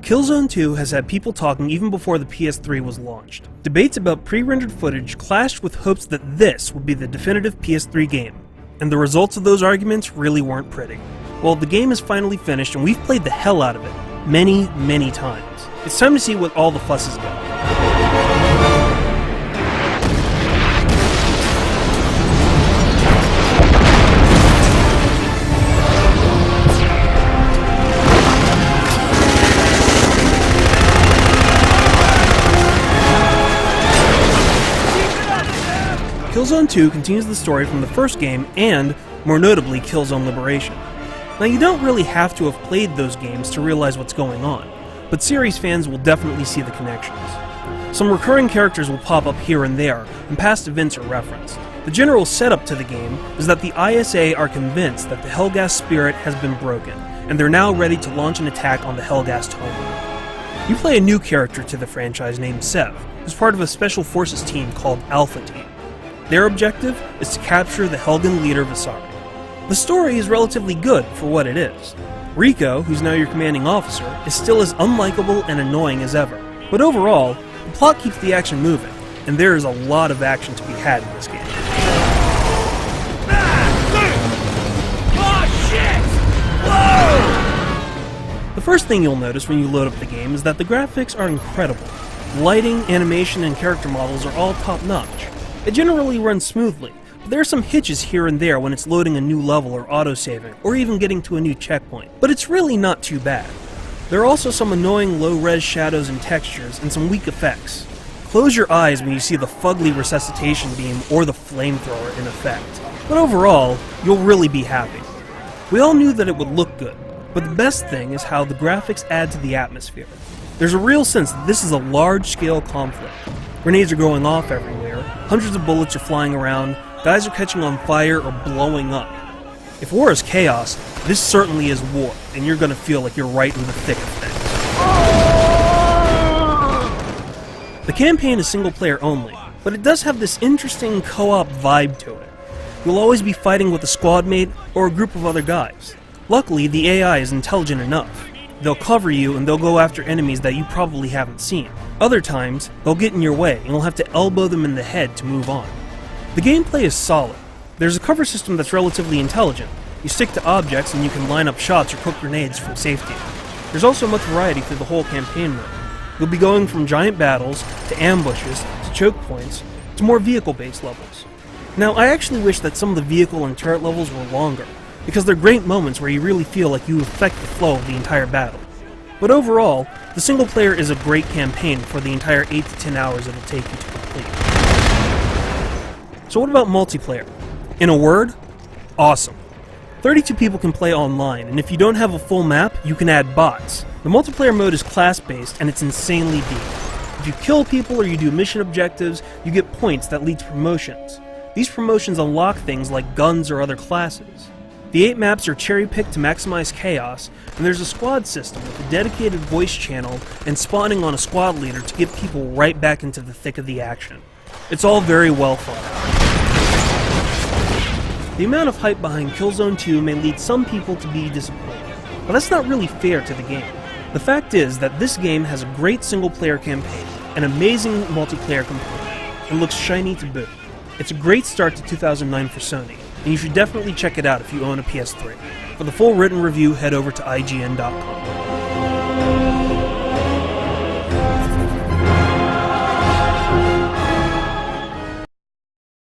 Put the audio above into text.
Killzone 2 has had people talking even before the PS3 was launched. Debates about pre-rendered footage clashed with hopes that this would be the definitive PS3 game, and the results of those arguments really weren't pretty. Well, the game is finally finished and we've played the hell out of it, many, many times. It's time to see what all the fuss is about. Killzone 2 continues the story from the first game and, more notably, Killzone Liberation. Now, you don't really have to have played those games to realize what's going on, but series fans will definitely see the connections. Some recurring characters will pop up here and there, and past events are referenced. The general setup to the game is that the ISA are convinced that the Helghast spirit has been broken, and they're now ready to launch an attack on the Helghast homeworld. You play a new character to the franchise named Sev, who's part of a special forces team called Alpha Team. Their objective is to capture the Helghan leader Visari. The story is relatively good for what it is. Rico, who's now your commanding officer, is still as unlikable and annoying as ever. But overall, the plot keeps the action moving, and there is a lot of action to be had in this game. The first thing you'll notice when you load up the game is that the graphics are incredible. The lighting, animation, and character models are all top-notch. It generally runs smoothly, but there are some hitches here and there when it's loading a new level or autosaving, or even getting to a new checkpoint. But it's really not too bad. There are also some annoying low-res shadows and textures, and some weak effects. Close your eyes when you see the fugly resuscitation beam or the flamethrower in effect. But overall, you'll really be happy. We all knew that it would look good, but the best thing is how the graphics add to the atmosphere. There's a real sense that this is a large-scale conflict. Grenades are going off everywhere, hundreds of bullets are flying around, guys are catching on fire or blowing up. If war is chaos, this certainly is war, and you're gonna feel like you're right in the thick of things. The campaign is single player only, but it does have this interesting co-op vibe to it. You'll always be fighting with a squad mate or a group of other guys. Luckily, the AI is intelligent enough. They'll cover you and they'll go after enemies that you probably haven't seen. Other times, they'll get in your way and you'll have to elbow them in the head to move on. The gameplay is solid. There's a cover system that's relatively intelligent. You stick to objects and you can line up shots or cook grenades from safety. There's also much variety through the whole campaign mode. You'll be going from giant battles, to ambushes, to choke points, to more vehicle-based levels. Now, I actually wish that some of the vehicle and turret levels were longer, because they're great moments where you really feel like you affect the flow of the entire battle. But overall, the single player is a great campaign for the entire 8 to 10 hours it'll take you to complete. So what about multiplayer? In a word, awesome. 32 people can play online, and if you don't have a full map, you can add bots. The multiplayer mode is class-based, and it's insanely deep. If you kill people or you do mission objectives, you get points that lead to promotions. These promotions unlock things like guns or other classes. The 8 maps are cherry-picked to maximize chaos, and there's a squad system with a dedicated voice channel and spawning on a squad leader to get people right back into the thick of the action. It's all very well thought out. The amount of hype behind Killzone 2 may lead some people to be disappointed, but that's not really fair to the game. The fact is that this game has a great single-player campaign, an amazing multiplayer component, and looks shiny to boot. It's a great start to 2009 for Sony, and you should definitely check it out if you own a PS3. For the full written review, head over to IGN.com.